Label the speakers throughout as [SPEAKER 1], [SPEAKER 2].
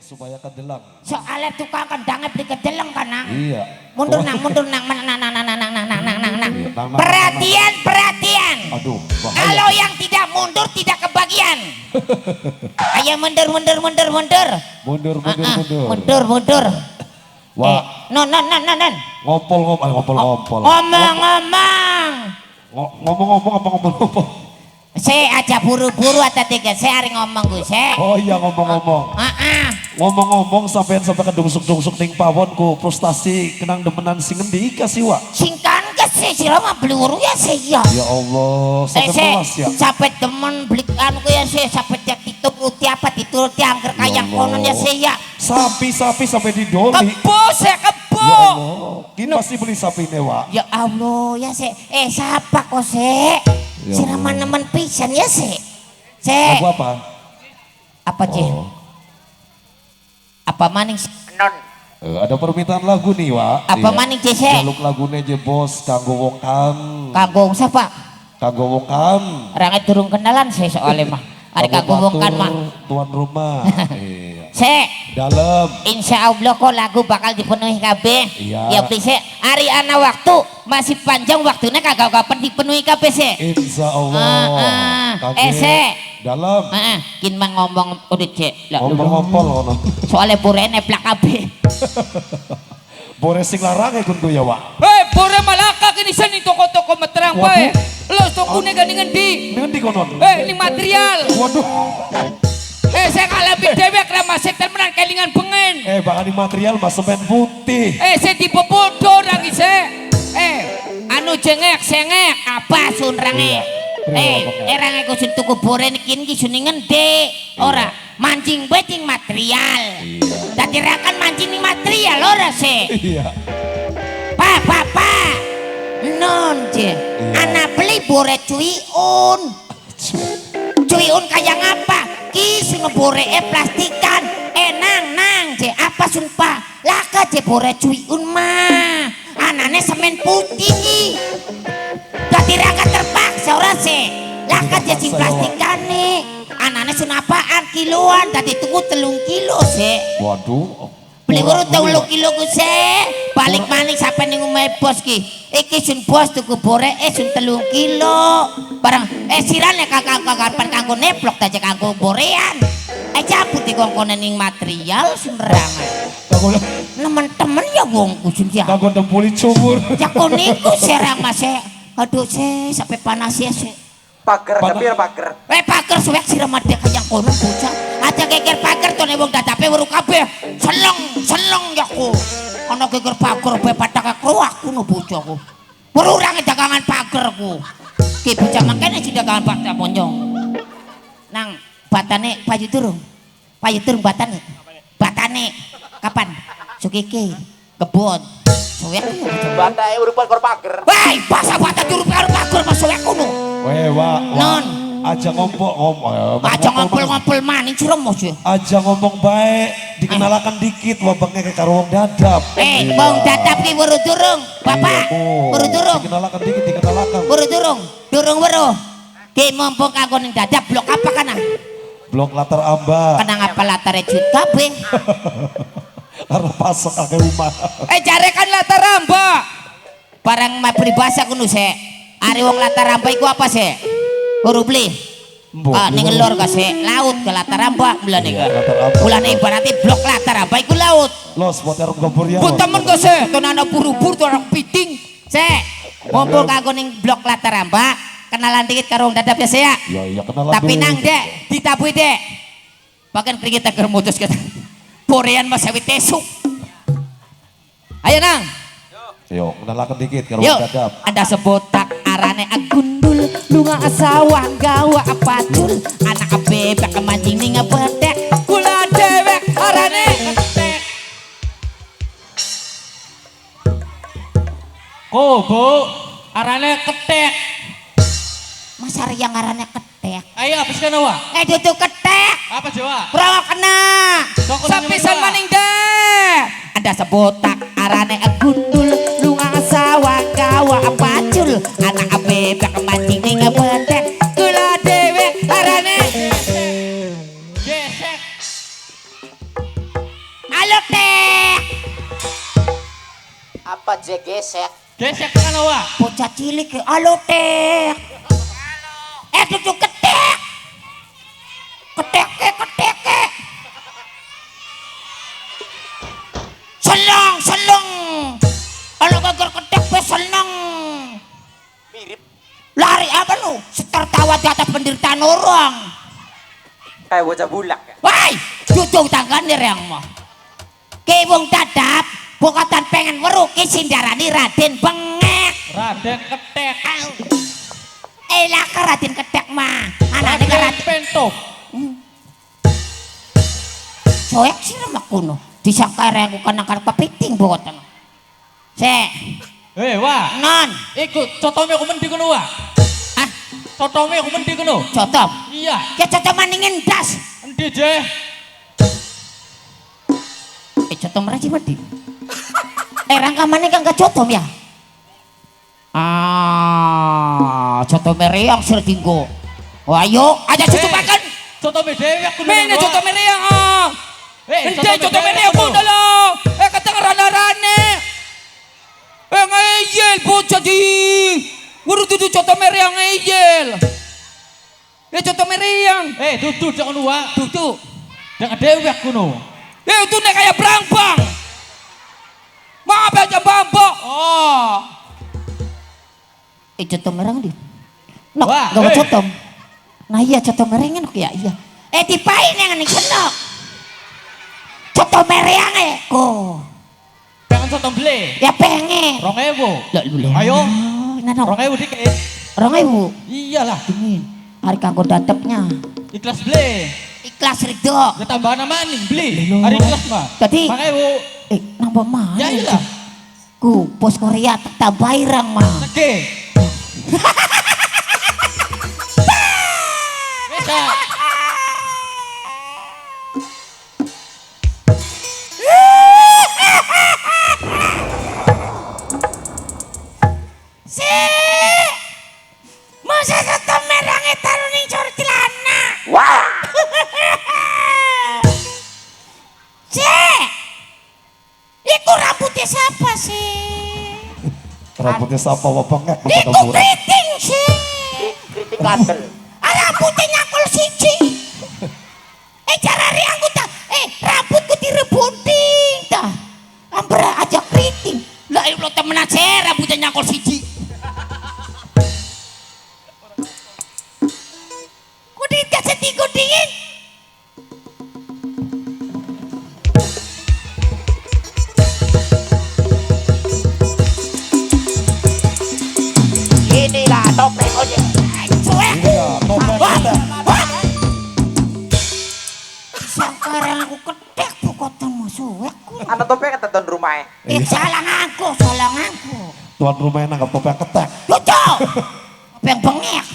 [SPEAKER 1] supaya kedelang.
[SPEAKER 2] Soalnya tukang kendangnya beli kedeleng kan nang.
[SPEAKER 1] Iya.
[SPEAKER 2] Mundur nang. Perhatian, perhatian.
[SPEAKER 1] Aduh,
[SPEAKER 2] kalau yang tidak mundur tidak kebagian. Ayo mundur. Mundur.
[SPEAKER 1] Wah.
[SPEAKER 2] Non.
[SPEAKER 1] Ngompol. Ngomong apa ngompol?
[SPEAKER 2] Saya aja buru-buru atau tiga. Saya hari ngomong gue.
[SPEAKER 1] Oh iya ngomong-ngomong. Ngomong-ngomong sampai kedungsuk-dungsuk ning pawon ku frustasi kenang demenan sing ngendi kasih wa.
[SPEAKER 2] Singkan ke sih mah peluru ya saya.
[SPEAKER 1] Ya Allah, sampai melas ya.
[SPEAKER 2] Sampai temen belikan ku ya saya sampai dituruti apa dituruti angker kayak konon ya saya.
[SPEAKER 1] Sapi sampai didoli.
[SPEAKER 2] Kebo saya kebo.
[SPEAKER 1] Ya Allah, kini pasti beli sapi ne wa.
[SPEAKER 2] Ya Allah ya saya. Siapa kok saya? Siraman nemen pisan ya saya.
[SPEAKER 1] Lagu apa?
[SPEAKER 2] Apa sih? Apa maning non?
[SPEAKER 1] Ada permintaan lagu nih wa.
[SPEAKER 2] Apa maning sih saya?
[SPEAKER 1] Jaluk lagune je bos kanggo wong kam.
[SPEAKER 2] Kanggo siapa?
[SPEAKER 1] Kanggo wong kam.
[SPEAKER 2] Rangai durung kenalan saya soalnya mah. Ada kanggo wong kan mah.
[SPEAKER 1] Tuan rumah.
[SPEAKER 2] Saya
[SPEAKER 1] dalam.
[SPEAKER 2] Insya Allah kok lagu bakal dipenuhi kabeh.
[SPEAKER 1] Iya.
[SPEAKER 2] Ya please hari ana waktu masih panjang waktunya kagak kapan dipenuhi kabeh sih.
[SPEAKER 1] Insya Allah. Dalam.
[SPEAKER 2] Kin mah ngomong udah cek.
[SPEAKER 1] Ngomong.
[SPEAKER 2] Soalnya borene plak kabeh.
[SPEAKER 1] Bore sing larang ya kuntu ya wa.
[SPEAKER 2] Bore malaka kini seni toko-toko meterang bae. Lo toko ne ganingan di.
[SPEAKER 1] Ngendi konon?
[SPEAKER 2] Ini material.
[SPEAKER 1] Waduh.
[SPEAKER 2] Saya kalah bidewek ramah setan menang kelingan pengen.
[SPEAKER 1] Bakal di material mas semen putih.
[SPEAKER 2] Saya tipe bodoh lagi saya. Anu jengek apa sunrange. Range ku sun tuku boren kini suningan de. Ora mancing beting material. Dadi rakan mancing nih material ora se.
[SPEAKER 1] Iya.
[SPEAKER 2] Pa. Non je. Anak beli bore cuiun. Cuiun kayak ngapa? Kis ngebore plastikan nang je apa sumpah laka je bore cuiun mah anane semen putih dadi raka terpaksa ora se laka je sing plastikan nih anane sun apaan kiloan dadi tunggu 3 kilo se.
[SPEAKER 1] Waduh.
[SPEAKER 2] Beli urut 3 kilo ku se balik maning sampai ning omahe bos ki iki sun bos tuku bore sun 3 kilo barang sirane kapan kanggo neplok aja kanggo borean cabut di kongkonan ning material sembarangan temen-temen ya wongku sun ya
[SPEAKER 1] kanggo dempuli cumur
[SPEAKER 2] ya koniku serang mas aduh se sampai panas ya se
[SPEAKER 3] pager
[SPEAKER 2] pager suwek siram ada kayang konon bocah aja geger pager tuh wong dadape weru kabeh seneng ya ku ana geger pager bae patake kruakku no bocahku berurang dagangan pagerku ki bocah mangkene sing dagangan pager ponjong nang batane payu turung batane kapan sukike kebon suwek
[SPEAKER 3] batae urupan kor pager
[SPEAKER 2] woi basa bata urupan karo pager mas suwek kuno
[SPEAKER 1] wa
[SPEAKER 2] non
[SPEAKER 1] aja ngomong
[SPEAKER 2] aja ngompol maning ciremos ya
[SPEAKER 1] aja ngomong baik dikenalakan dikit wabangnya ke karo wong dadap
[SPEAKER 2] wong dadap ki weru durung bapak weru durung
[SPEAKER 1] dikenalakan dikit dikenalakan
[SPEAKER 2] weru durung weru ki mumpung kanggo ning dadap blok apa kana
[SPEAKER 1] blok latar amba
[SPEAKER 2] kana ngapa latare juit kabeh
[SPEAKER 1] karena pasok akeh rumah
[SPEAKER 2] jare kan latar amba barang mah peribahasa kuno se ari wong latar amba iku apa se huruf li ning lor ka se laut ke latar amba mulane mulane ibaratnya blok latar amba iku laut
[SPEAKER 1] los buat arep gabur ya
[SPEAKER 2] bu temen ka se tonana buru-buru tuh orang piting se mumpul kanggo ning blok latar amba kenalan dikit karo wong dadap ya se ya
[SPEAKER 1] iya kenalan
[SPEAKER 2] tapi
[SPEAKER 1] dulu.
[SPEAKER 2] nang dek ditabui dek bahkan kita germutus kita borean mas sawit tesuk ayo nang
[SPEAKER 1] yo kenalakan dikit karo
[SPEAKER 2] yuk
[SPEAKER 1] dadap
[SPEAKER 2] ada sebotak arane agundul lunga asawang gawa apacul anak bebek kemancing ning ngepedek kula dewek arane ketek
[SPEAKER 4] bu arane ketek
[SPEAKER 2] mas yang arane ketek
[SPEAKER 4] ayo apa sih wa
[SPEAKER 2] dudu ketek
[SPEAKER 4] apa Jawa
[SPEAKER 2] bro kena sapisan maning deh ada sebotak arane agundul lunga sawah gawa pacul anak bebek mancing ning ngepedek kula dewek arane
[SPEAKER 4] gesek
[SPEAKER 2] Halo tek.
[SPEAKER 3] Apa je gesek?
[SPEAKER 4] Gesek tekan wa.
[SPEAKER 2] Bocah cilik ke. Halo tek. Duduk ketek. Ketek ke. Seneng. Kalau gagal ketek be seneng.
[SPEAKER 3] Mirip
[SPEAKER 2] Lari apa lu? Tertawa di atas penderitaan orang.
[SPEAKER 3] kayak bocah bulak ya.
[SPEAKER 2] Woi, cucu tangan yang mah. Kewong dadap, bukatan pengen weruh sindarani Raden Bengek.
[SPEAKER 4] Raden ketek.
[SPEAKER 2] Elah ke Raden Ketek mah. Anaknya ke
[SPEAKER 4] Raden
[SPEAKER 2] Raden
[SPEAKER 4] pentok.
[SPEAKER 2] Soek sih nama kuno. Disangka aku kena kepiting bukatan.
[SPEAKER 4] Wa.
[SPEAKER 2] Non.
[SPEAKER 4] Ikut cotome aku mendi kono wa.
[SPEAKER 2] Hah?
[SPEAKER 4] Cotome aku mendi kono.
[SPEAKER 2] Cotom.
[SPEAKER 4] Iya.
[SPEAKER 2] Ya cotom maningin das.
[SPEAKER 4] Endi je?
[SPEAKER 2] Cotom raji mati. Rangkamannya kan gak cotom ya? Cotom meriang sertinggo. Wah ayo, aja cucu makan.
[SPEAKER 4] Cotome dhewe aku dulu.
[SPEAKER 5] Mene coto meriang Ente coto meriang
[SPEAKER 4] aku
[SPEAKER 5] ko dalo. Kata rane. Ngeyel bocah di. Guru tutu coto meriang ngeyel. Coto meriang.
[SPEAKER 4] Duduk jangan wa.
[SPEAKER 5] Tutu.
[SPEAKER 4] Jangan dhewe aku no.
[SPEAKER 5] Itu nek kayak berambang. Maaf aja bambok. Oh.
[SPEAKER 2] Cotom merang di. Nok,
[SPEAKER 4] Wah,
[SPEAKER 2] gak cotom. Nah iya cotom merang enak ya iya. Dipain yang nih senok. Cotom merang ko.
[SPEAKER 4] Jangan cotome beli.
[SPEAKER 2] Ya pengen.
[SPEAKER 4] 2000.
[SPEAKER 2] Lah lu
[SPEAKER 4] Ayo.
[SPEAKER 2] Nanok.
[SPEAKER 4] 2000 dikit.
[SPEAKER 2] 2000.
[SPEAKER 4] Iyalah.
[SPEAKER 2] Dingin. Hari kanggo datepnya.
[SPEAKER 4] Ikhlas beli.
[SPEAKER 2] Ikhlas ridho.
[SPEAKER 4] Ya tambahan maning beli. Hari ikhlas mah.
[SPEAKER 2] Tadi
[SPEAKER 4] 2000.
[SPEAKER 2] nambah mana?
[SPEAKER 4] Ya iyalah.
[SPEAKER 2] Ku pos Korea tak bayrang mah.
[SPEAKER 4] Oke. Beda.
[SPEAKER 2] Masa cotom merang taruh ning cor celana.
[SPEAKER 3] Wah,
[SPEAKER 2] Iku rambutnya siapa sih?
[SPEAKER 1] Rambutnya siapa wabangnya kepada
[SPEAKER 2] Iku
[SPEAKER 1] murah.
[SPEAKER 2] keriting sih.
[SPEAKER 3] kritik kadel.
[SPEAKER 2] Rambutnya nyakul siji. Cara anggota. Rambutku direbuting dah. Ambra aja keriting. Lah lo temenan saya rambutnya nyakul siji. Kudin kasih dingin.
[SPEAKER 3] Inilah topeng ojek.
[SPEAKER 2] Cuek.
[SPEAKER 1] Iya, topeng kita.
[SPEAKER 2] Sekarang aku kedek bukotanmu suwek.
[SPEAKER 3] Anak topeng kata tuan rumahnya.
[SPEAKER 2] Salah ngaku.
[SPEAKER 1] Tuan rumah yang nanggap topeng ketek.
[SPEAKER 2] Lucu. Apa yang bengek?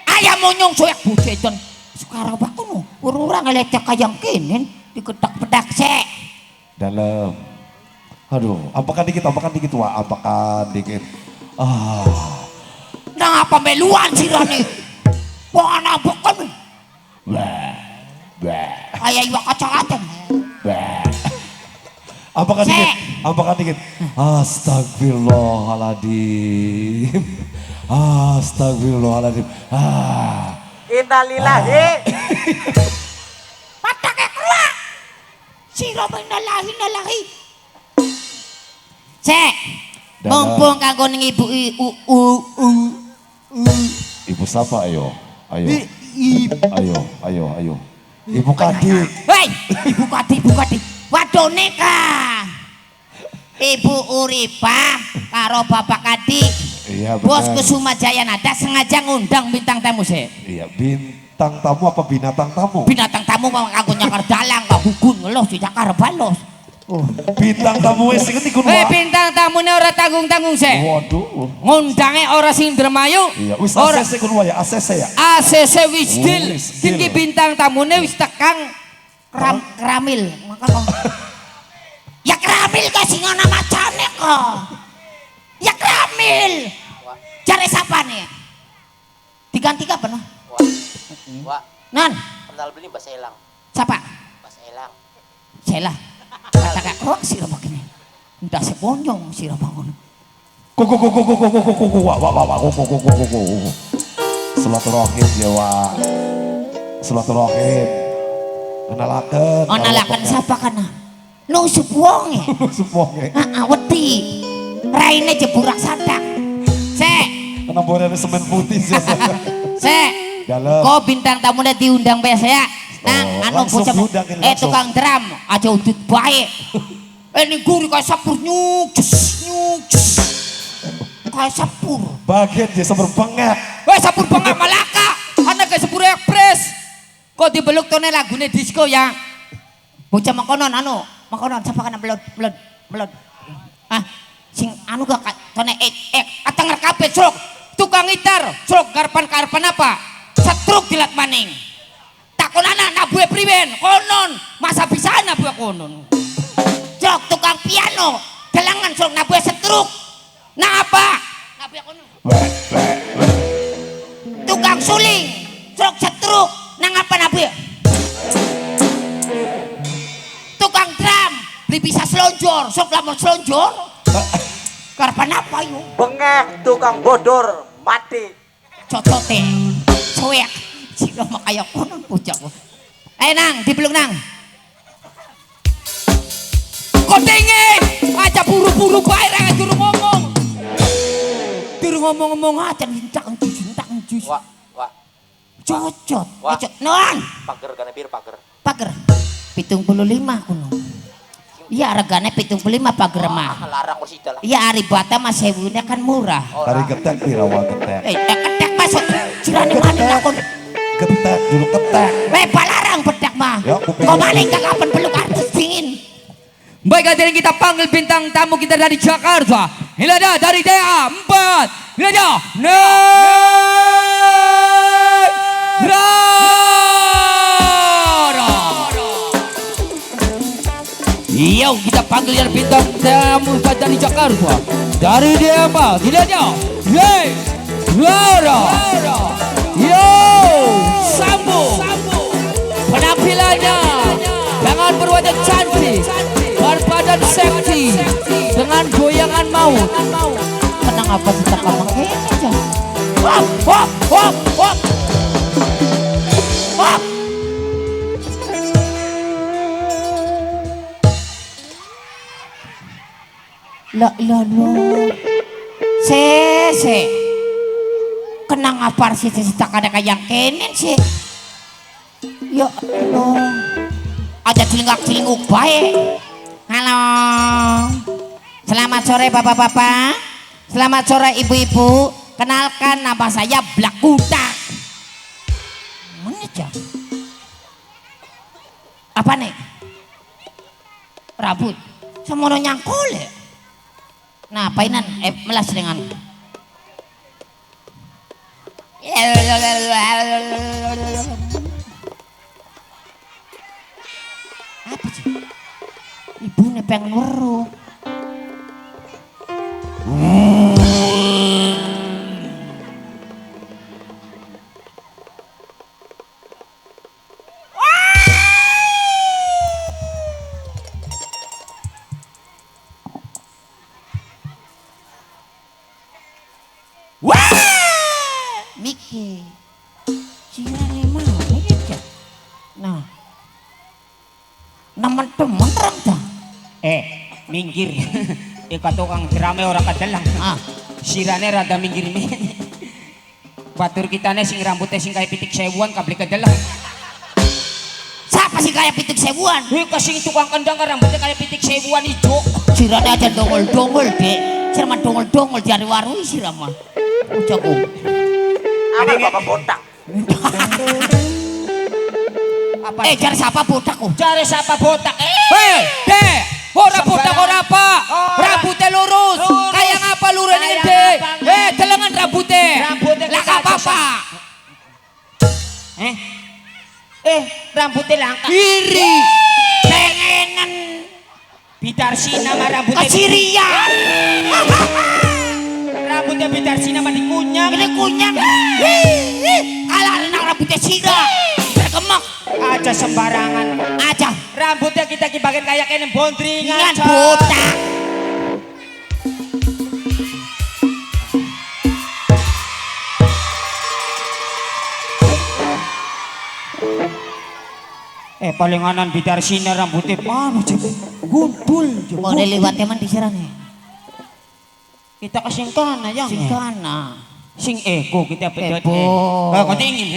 [SPEAKER 2] Ayam monyong suwek bucetan. Sekarang aku nu urang ngelecek kayang kinin dikedak-pedak sek.
[SPEAKER 1] Dalam. Aduh, apakan dikit wah, apakan dikit.
[SPEAKER 2] Nah apa meluan sih Rani? Wah anak bukan.
[SPEAKER 1] Bah.
[SPEAKER 2] Ayah iwa kacang-kacang.
[SPEAKER 1] Apakan dikit. Astagfirullahaladzim.
[SPEAKER 3] Innalillahi.
[SPEAKER 2] Mata kayak keluar. Si Robin nalahi. Cek. Mumpung kanggo ning ibu
[SPEAKER 1] Ibu siapa ayo? Ayo. Ibu Kadik.
[SPEAKER 2] Hei, Ibu Kadi. Waduh nikah. Ibu Uripah karo Bapak Kadi.
[SPEAKER 1] Iya
[SPEAKER 2] Bos
[SPEAKER 1] benar.
[SPEAKER 2] Kusuma Jaya Nada sengaja ngundang bintang tamu sih.
[SPEAKER 1] Iya, bintang tamu apa binatang tamu?
[SPEAKER 2] Binatang tamu mau ngaku nyakar dalang, gak gugun ngelos di cakar balos.
[SPEAKER 1] Bintang tamu wis sing ngendi kuwi?
[SPEAKER 5] Bintang tamune ora tanggung-tanggung sih.
[SPEAKER 1] Waduh.
[SPEAKER 5] Ngundange ora Sindramayu.
[SPEAKER 1] Iya, wis
[SPEAKER 5] Ora
[SPEAKER 1] ACC kuwi ya, ACC ya.
[SPEAKER 5] ACC Wisdil.
[SPEAKER 1] Wisdil.
[SPEAKER 5] Tinggi bintang tamune wis tekang
[SPEAKER 2] Keramil. Maka kok. Ya keramil kasih ngono macane kok. Ya keramil. Cari siapa nih? Diganti kapan?
[SPEAKER 3] Wah,
[SPEAKER 2] Non,
[SPEAKER 3] kenal beli bahasa elang.
[SPEAKER 2] siapa?
[SPEAKER 3] Bahasa Hilang.
[SPEAKER 2] Sela. Kata kak rock sirama kini. Entah seponyong sirama ngono.
[SPEAKER 1] Silaturahim ya wa. Silaturahim. Kenalakan.
[SPEAKER 2] Oh nalakan siapa kana? Nung subuonge.
[SPEAKER 1] Semuanya.
[SPEAKER 2] Wedi. Raine jeburak sadak. Sek.
[SPEAKER 1] Kenapa ada semen putih sih?
[SPEAKER 2] Sek.
[SPEAKER 1] Dalam.
[SPEAKER 2] Kau bintang tamunya diundang biasa ya. Nang
[SPEAKER 1] Oh,
[SPEAKER 2] anu
[SPEAKER 1] langsung
[SPEAKER 2] bocah
[SPEAKER 1] diundang ini langsung.
[SPEAKER 2] tukang drum aja udut baik. Ini gurih kayak sapur nyucus. Kayak sapur.
[SPEAKER 1] Bagian dia seberbengak.
[SPEAKER 2] Sapur bengak Malaka. Anak kayak sapur ekspres. Kok dibeluk tone lagune disco ya. Bocah makonon makonon siapa kana belot. Ah, sing anu gak tone atenger kabeh truk. Tukang gitar, truk karpan apa? Setruk dilat maning. Takonana nabuhe priwen? Konon, masa bisa nabuhe konon. Truk tukang piano, gelangan truk nabuhe setruk. Nah apa? Nabuhe konon. Tukang suling, truk setruk, nang apa nabuhe? Tukang drum, beli bisa selonjor, sok lamun selonjor. Karpan apa yuk?
[SPEAKER 3] Bengek tukang bodor mati.
[SPEAKER 2] Cocote, cuek, sila makaya konon pucak. Nang, dipeluk nang. Kok dingin? Aja buru-buru bae ra juru ngomong. Juru ngomong-ngomong aja cintak jus.
[SPEAKER 3] Wah.
[SPEAKER 2] Cocot.
[SPEAKER 3] Wah.
[SPEAKER 2] Non.
[SPEAKER 3] Pager kana bir pager.
[SPEAKER 2] Pager. 75 kuno. Iya regane 75 pager mah.
[SPEAKER 3] Larang wis lah.
[SPEAKER 2] Iya ari bata mah sewune kan murah.
[SPEAKER 1] Hari ketek pirawa ketek.
[SPEAKER 2] Ketek masuk. Cirane mana kon.
[SPEAKER 1] Ketek dulu ketek.
[SPEAKER 2] Palarang bedak mah.
[SPEAKER 1] Ya, kuping.
[SPEAKER 2] Kok maling kapan peluk artis dingin.
[SPEAKER 5] Baik hadirin kita panggil bintang tamu kita dari Jakarta. Ini ada dari DA 4. Ini ada Negrara. Yo kita panggil yang bintang tamu kita dari Jakarta. Dari DA 4. Ini ada Negrara. Yo sambung penampilannya dengan berwajah cantik, berbadan seksi, dengan goyangan maut.
[SPEAKER 2] Kenang apa sih tak kamang aja. Hop. Lo. Se. Kenang apa sih tak ada kayak kenen sih. Ya Allah. Aja celingak-celinguk baik. Halo. Selamat sore bapak-bapak. Selamat sore ibu-ibu. Kenalkan nama saya Black Kuda. Mana aja? Apa nih? Rambut. Semono nyangkul ya? Nah, painan melas dengan apa sih? Ibu nih pengen weruh. Miki, cirane mana ya? Nah, teman-teman terang dah.
[SPEAKER 5] Minggir. Ika tukang drama ora kadalang. Sirane rada minggir mi. Batur kitane sing rambutnya sing kaya pitik sewuan kabli kadalang.
[SPEAKER 2] Siapa sih kayak pitik sewuan?
[SPEAKER 5] Kasing tukang kendang ka rambutnya kaya pitik sewuan ijo.
[SPEAKER 2] Cirane aja dongol-dongol dek. Sirama dongol-dongol dari warung sirama. Ucaku.
[SPEAKER 3] Amal bapak botak.
[SPEAKER 5] Apa?
[SPEAKER 2] Cari siapa botakku?
[SPEAKER 5] Cari siapa botak? Dek, ora botak ora apa? Rambutnya lurus. Kayak ngapa lurus ini dek? Telengan rambutnya. Lah apa-apa?
[SPEAKER 3] Rambutnya langka.
[SPEAKER 5] Iri.
[SPEAKER 2] Pengenan
[SPEAKER 5] Bidarsina mah rambutnya.
[SPEAKER 2] kecirian.
[SPEAKER 5] Rambutnya Bidarsina mah dikunyang.
[SPEAKER 2] Ini kunyang. Kalah renang rambutnya sira. Bergemak.
[SPEAKER 5] Aja sembarangan.
[SPEAKER 2] Aja.
[SPEAKER 5] Rambutnya kita kibagian kayak kene bondringan.
[SPEAKER 2] Ingat
[SPEAKER 5] Cok.
[SPEAKER 2] botak.
[SPEAKER 5] Palinganan bidar sini rambutnya mana cek gundul cek.
[SPEAKER 2] Mau lewat teman diserangnya.
[SPEAKER 5] Kita ke sing kana yang
[SPEAKER 2] Sing kana.
[SPEAKER 5] sing eko kita pedot.
[SPEAKER 2] Eko.
[SPEAKER 5] Kau tingin.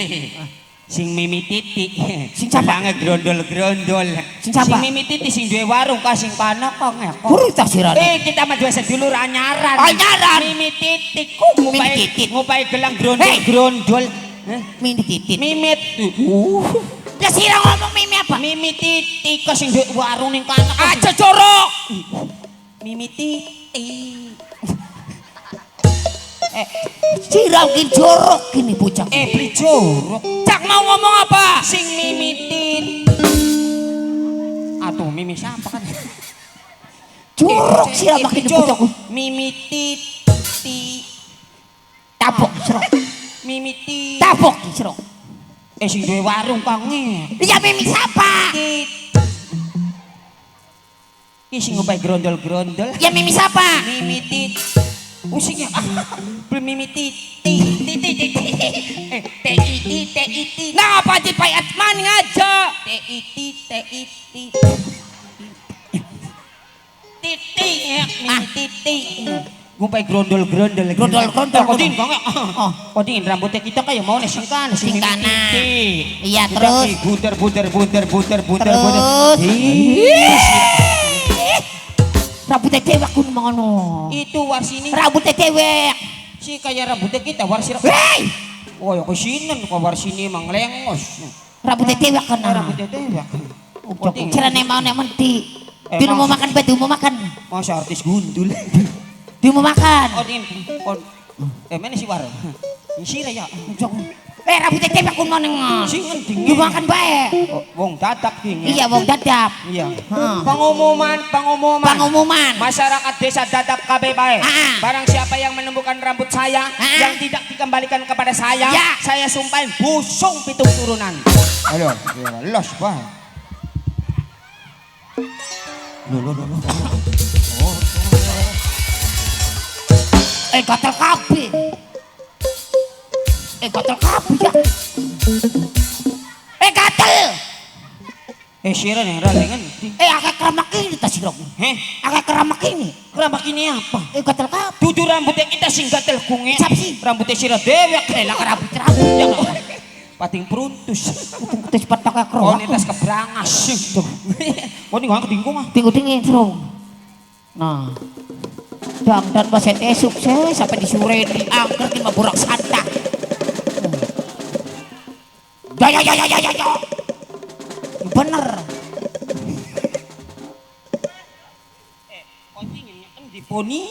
[SPEAKER 5] Sing Mimi Titi.
[SPEAKER 2] Sing siapa?
[SPEAKER 5] Grondol-grondol.
[SPEAKER 2] Sing siapa?
[SPEAKER 5] Sing Mimi Titi sing duwe warung ka sing kana kok ngeko.
[SPEAKER 2] Kurus tak sirane.
[SPEAKER 5] Kita mah dua sedulur anyaran.
[SPEAKER 2] Anyaran?
[SPEAKER 5] Mimi Titi ku ngupai
[SPEAKER 2] Mimi Titit.
[SPEAKER 5] ngupai gelang grondol-grondol.
[SPEAKER 2] Mini titit.
[SPEAKER 5] Mimit.
[SPEAKER 2] Lah sira ngomong Mimi apa?
[SPEAKER 5] Mimi Titi ka sing duwe warung ning kana.
[SPEAKER 2] Aja jorok.
[SPEAKER 5] Mimi Titi.
[SPEAKER 2] Sira ki jorok gini bocah.
[SPEAKER 5] Beli jorok.
[SPEAKER 2] Cak mau ngomong apa?
[SPEAKER 5] Sing mimitin. Atuh Mimi siapa kan?
[SPEAKER 2] Jorok sira makin bocah.
[SPEAKER 5] Mimitit.
[SPEAKER 2] Tapok sira.
[SPEAKER 5] Mimitit.
[SPEAKER 2] Tapok sira.
[SPEAKER 5] Sing duwe warung kange.
[SPEAKER 2] Ya Mimi siapa?
[SPEAKER 5] Ki sing ngopai grondol-grondol.
[SPEAKER 2] Ya Mimi siapa?
[SPEAKER 5] Mimitit. Musiknya belum mimitit. T-I-T.
[SPEAKER 2] Nah apa di payat man ngaja?
[SPEAKER 5] T-I-T. Titi ya, titi. Ngupai grondol-grondol.
[SPEAKER 2] Grondol-grondol.
[SPEAKER 5] Kau dingin kau kau dingin rambutnya kita kayak mau nih singkan.
[SPEAKER 2] Sing kana. Iya
[SPEAKER 5] Terus.
[SPEAKER 2] terus.
[SPEAKER 5] Buter.
[SPEAKER 2] Terus. Rambutnya cewek kun mangono.
[SPEAKER 5] Itu warsini.
[SPEAKER 2] Rambutnya cewek.
[SPEAKER 5] Si kayak rambutnya kita warsir.
[SPEAKER 2] Hei!
[SPEAKER 5] Oh ya kesinan kau warsini emang lengos.
[SPEAKER 2] Rambutnya cewek kana.
[SPEAKER 5] Rambutnya tewak.
[SPEAKER 2] Cira mau menti. Dia mau makan batu mau makan.
[SPEAKER 5] Masa artis gundul.
[SPEAKER 2] Dia mau makan.
[SPEAKER 5] Oh dingin. Mana si war? Si ya.
[SPEAKER 2] Rambutnya cewek kun maneng.
[SPEAKER 5] Singan
[SPEAKER 2] Dia
[SPEAKER 5] dingin.
[SPEAKER 2] makan bae.
[SPEAKER 5] Wong dadap dingin.
[SPEAKER 2] Iya wong dadap.
[SPEAKER 5] Iya.
[SPEAKER 2] Hmm.
[SPEAKER 5] Pengumuman.
[SPEAKER 2] Pengumuman.
[SPEAKER 5] Masyarakat desa dadap KB bae.
[SPEAKER 2] Ah.
[SPEAKER 5] Barang siapa yang menemukan rambut saya yang tidak dikembalikan kepada saya,
[SPEAKER 2] Ya.
[SPEAKER 5] saya sumpahin busung pitung turunan. Ayo, los bae.
[SPEAKER 2] Gatel kabeh. Gatel kabeh ya. Gatel.
[SPEAKER 5] Sira nih ralengan.
[SPEAKER 2] Akak keramak ini tas sirok. Akak keramak ini.
[SPEAKER 5] Keramak ini apa?
[SPEAKER 2] Gatel kabeh.
[SPEAKER 5] Dudu rambutnya kita sing gatel kunge.
[SPEAKER 2] Siapa sih?
[SPEAKER 5] Rambutnya sira dewek.
[SPEAKER 2] Lah rambut rambut.
[SPEAKER 5] Pating peruntus.
[SPEAKER 2] Terus pakai
[SPEAKER 5] Oh,
[SPEAKER 2] kerok.
[SPEAKER 5] ini tas kebrangas. Oh, ini nggak kedingkung ah.
[SPEAKER 2] Tinggu-tinggi sirok. Nah. Dan bahasa sukses sampai disuruh diangker di maburak santa. Ya. Bener.
[SPEAKER 5] Kontingnya kan di poni.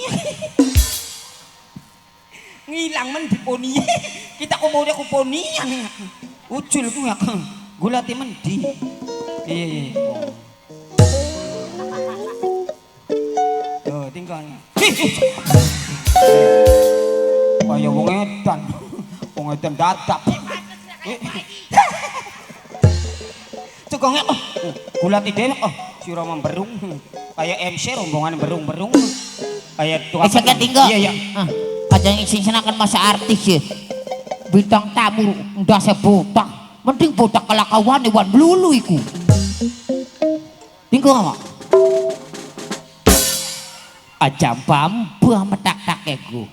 [SPEAKER 5] Ngilang men di poni. Kita ko mau dia ko ponian. Ucul ko ya. Gulati men di. Iya. Tuh, tinggal. Kaya wong edan. Wong edan dadap. Tukangnya gulati dewek sira memberung. Kayak MC rombongan berung-berung. Kayak tukang.
[SPEAKER 2] Bisa tinggal.
[SPEAKER 5] Iya.
[SPEAKER 2] Aja ngisi senakan masa artis ya. Bintang tamu udah botak. Mending botak kelakawan wan melulu iku. Tinggal apa? Aja bambu metak-tak ego.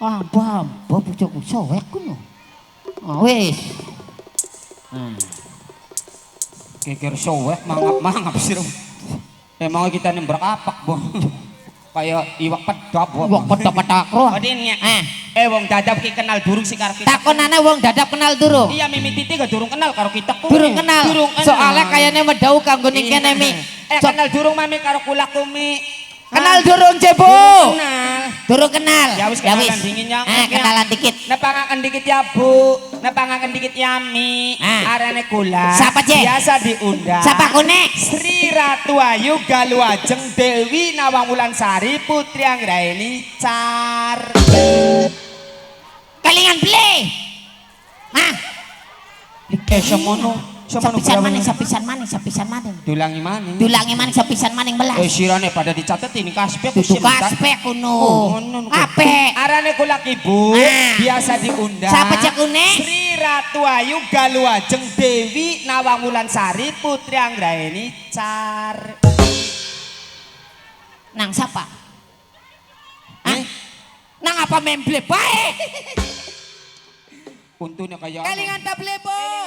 [SPEAKER 2] Bambu bojoku sowek kuno. Wis.
[SPEAKER 5] Keker sowek mangap sih. Emang kita nembrak apak boh. Kayak iwak pedap boh.
[SPEAKER 2] Wong petak-petak roh.
[SPEAKER 5] Odinnya. Wong dadap ki kenal durung si karo kita.
[SPEAKER 2] Takonane wong dadap kenal durung.
[SPEAKER 5] Iya Mimi Titi gak durung kenal karo kita.
[SPEAKER 2] Durung kenal.
[SPEAKER 5] Durung kenal.
[SPEAKER 2] Soalnya kayaknya medau kanggo ning kene mi.
[SPEAKER 5] Kenal durung mami karo kula kumi.
[SPEAKER 2] Kenal durung Cebo.
[SPEAKER 5] Kenal.
[SPEAKER 2] Durung kenal.
[SPEAKER 5] Ya wis kenalan dingin ya.
[SPEAKER 2] Kenalan dikit.
[SPEAKER 5] Nepangaken dikit ya Bu. Nepangaken dikit ya Mi. Arane kula.
[SPEAKER 2] Siapa, Je?
[SPEAKER 5] Biasa diundang.
[SPEAKER 2] Siapa kune?
[SPEAKER 5] Sri Ratu Ayu Galuajeng Dewi Nawang Sari Putri Anggraini Car.
[SPEAKER 2] Kalingan beli.
[SPEAKER 5] Semono
[SPEAKER 2] Sapisan maning, sapisan maning.
[SPEAKER 5] Dulangi maning.
[SPEAKER 2] Dulangi maning sapisan maning belas.
[SPEAKER 5] Sirane pada dicatet ini kaspe
[SPEAKER 2] Dudu kaspek kuno.
[SPEAKER 5] ngono.
[SPEAKER 2] Apik.
[SPEAKER 5] Arane kula ki Bu,
[SPEAKER 2] Ah.
[SPEAKER 5] biasa diundang.
[SPEAKER 2] Siapa cek une?
[SPEAKER 5] Sri Ratu Ayu Galuajeng Dewi Nawangwulan Sari Putri Anggraeni Car.
[SPEAKER 2] Nang siapa? Hah? Nang apa memble bae?
[SPEAKER 5] Untune kaya
[SPEAKER 2] Kalingan table boy.